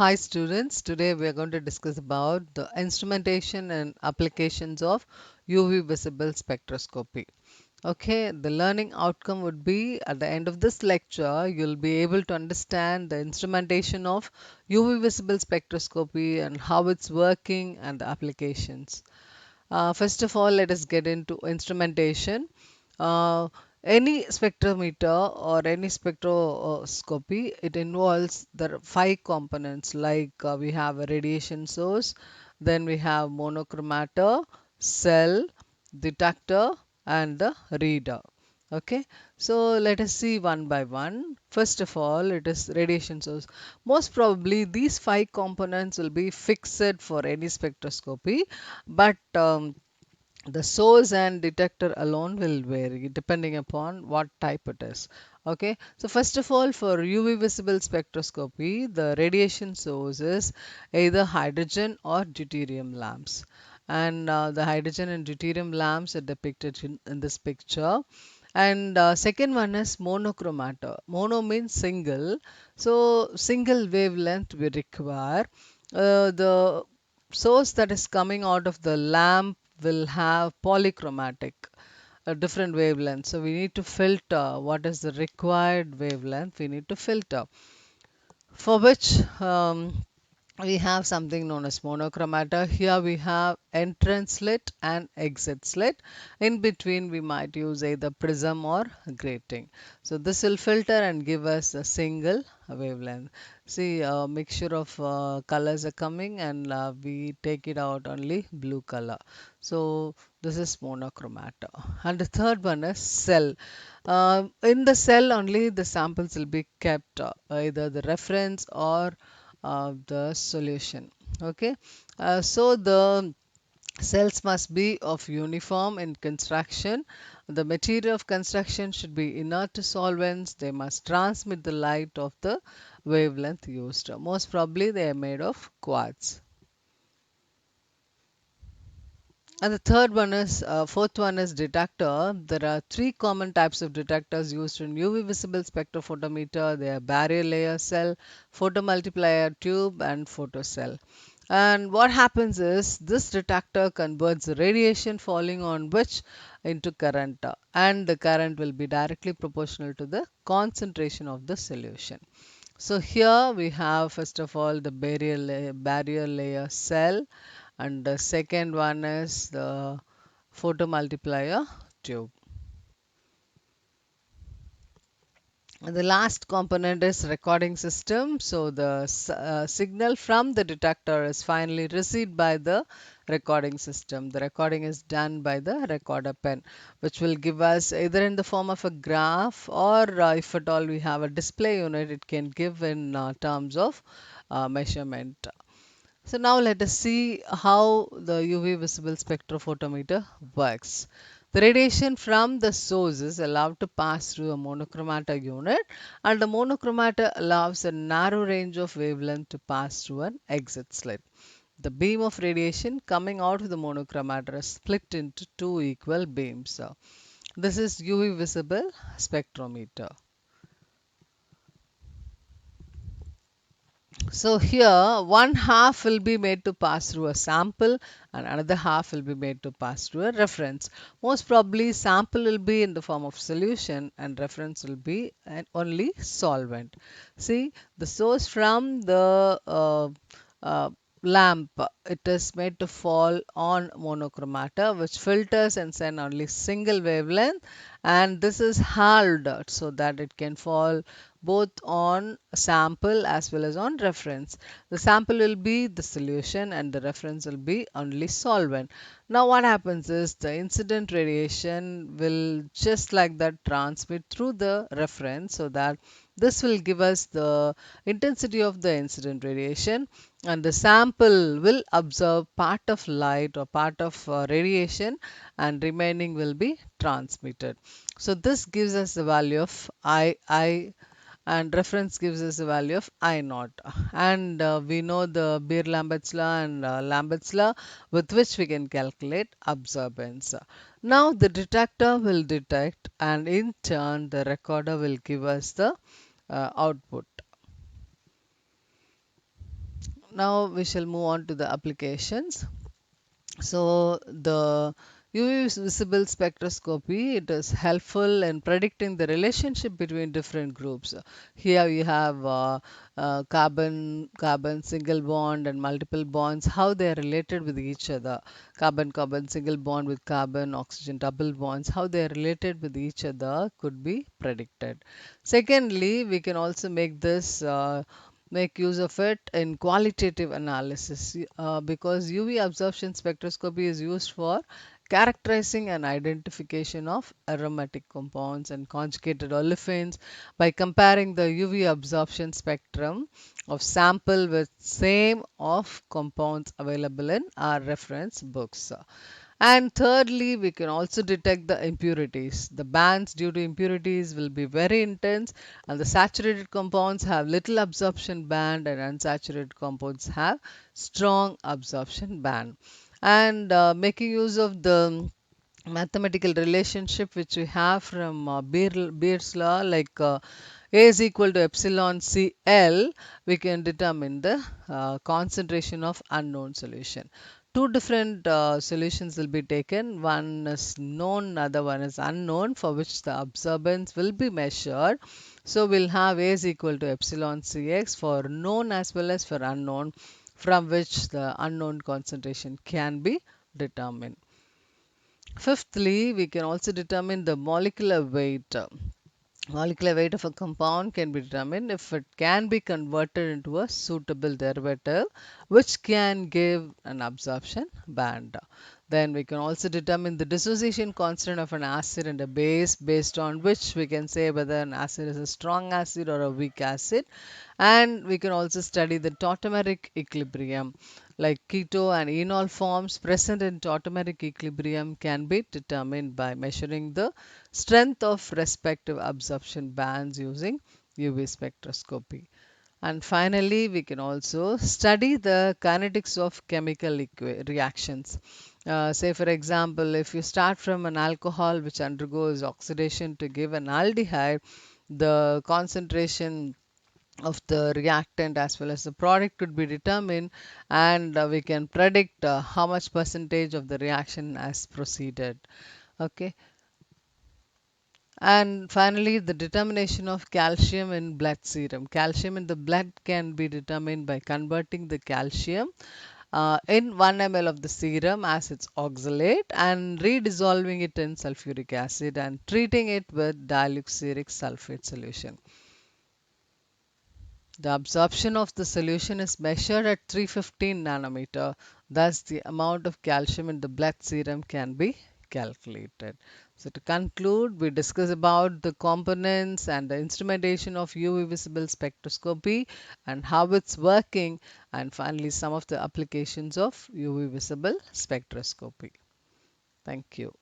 Hi students, today we are going to discuss about the instrumentation and applications of UV visible spectroscopy. Okay, the learning outcome would be at the end of this lecture, you'll be able to understand the instrumentation of UV visible spectroscopy and how it's working and the applications. First of all, let us get into instrumentation. Uh, any spectrometer or any spectroscopy, it involves the five components like we have a radiation source, then we have monochromator, cell, detector, and the reader. Okay, so let us see one by one. First of all, it is radiation source. Most probably, these five components will be fixed for any spectroscopy, but the source and detector alone will vary depending upon what type it is. Okay, so first of all, for UV visible spectroscopy, the radiation source is either hydrogen or deuterium lamps. And the hydrogen and deuterium lamps are depicted in this picture. And second one is monochromator. Mono means single, so single wavelength we require. The source that is coming out of the lamp will have polychromatic, a different wavelength. So we need to filter what is the required wavelength we need to filter, for which we have something known as monochromata. Here we have entrance slit and exit slit. In between we might use either prism or grating. So this will filter and give us a single wavelength. See, a mixture of colors are coming, and we take it out only blue color. So this is monochromata. And the third one is cell. In the cell only the samples will be kept, either the reference or the solution. Okay, so the cells must be of uniform in construction. The material of construction should be inert to solvents. They must transmit the light of the wavelength used. Most probably they are made of quartz. And the fourth one is detector. There are three common types of detectors used in UV visible spectrophotometer. They are barrier layer cell, photomultiplier tube, and photocell. And what happens is this detector converts the radiation falling on which into current, and the current will be directly proportional to the concentration of the solution. So here we have first of all the barrier layer cell, and the second one is the photomultiplier tube. And the last component is recording system. So the signal from the detector is finally received by the recording system. The recording is done by the recorder pen, which will give us either in the form of a graph, or if at all we have a display unit, it can give in terms of measurement. So now let us see how the UV visible spectrophotometer works. The radiation from the source is allowed to pass through a monochromata unit, and the monochromata allows a narrow range of wavelength to pass through an exit slit. The beam of radiation coming out of the monochromata is split into two equal beams. This is UV visible spectrometer. So here one half will be made to pass through a sample, and another half will be made to pass through a reference. Most probably sample will be in the form of solution and reference will be an only solvent. See, the source from the uh, lamp, it is made to fall on monochromata, which filters and send only single wavelength, and this is halved so that it can fall both on sample as well as on reference. The sample will be the solution and the reference will be only solvent. Now what happens is the incident radiation will just like that transmit through the reference, so that this will give us the intensity of the incident radiation, and the sample will absorb part of light or part of radiation, and remaining will be transmitted. So this gives us the value of I, and reference gives us a value of I naught. And we know the Beer-Lambert's law and Lambert's law, with which we can calculate absorbance. Now the detector will detect, and in turn the recorder will give us the output. now we shall move on to the applications. So the UV visible spectroscopy, it is helpful in predicting the relationship between different groups. Here you have carbon single bond and multiple bonds, how they are related with each other. Carbon single bond with carbon, oxygen double bonds, how they are related with each other could be predicted. Secondly, we can also make use of it in qualitative analysis because UV absorption spectroscopy is used for characterizing and identification of aromatic compounds and conjugated olefins by comparing the UV absorption spectrum of sample with same of compounds available in our reference books. And thirdly, we can also detect the impurities. The bands due to impurities will be very intense, and the saturated compounds have little absorption band, and unsaturated compounds have strong absorption band. And making use of the mathematical relationship which we have from Beer's law, like A is equal to epsilon Cl, we can determine the concentration of unknown solution. Two different solutions will be taken. One is known, other one is unknown, for which the absorbance will be measured. So we'll have A is equal to epsilon Cx for known as well as for unknown, from which the unknown concentration can be determined. Fifthly, we can also determine the molecular weight. Molecular weight of a compound can be determined if it can be converted into a suitable derivative which can give an absorption band. Then we can also determine the dissociation constant of an acid and a base, based on which we can say whether an acid is a strong acid or a weak acid. And we can also study the tautomeric equilibrium, like keto and enol forms present in tautomeric equilibrium can be determined by measuring the strength of respective absorption bands using UV spectroscopy. And finally, we can also study the kinetics of chemical reactions. Say, for example, if you start from an alcohol which undergoes oxidation to give an aldehyde, the concentration of the reactant as well as the product could be determined, and we can predict how much percentage of the reaction has proceeded. Okay. And finally, the determination of calcium in blood serum. Calcium in the blood can be determined by converting the calcium in 1 ml of the serum as its oxalate and redissolving it in sulfuric acid and treating it with dioxyric sulfate solution. The absorption of the solution is measured at 315 nanometer. Thus, the amount of calcium in the blood serum can be calculated. So, to conclude, we discuss about the components and the instrumentation of UV visible spectroscopy and how it's working, and finally, some of the applications of UV visible spectroscopy. Thank you.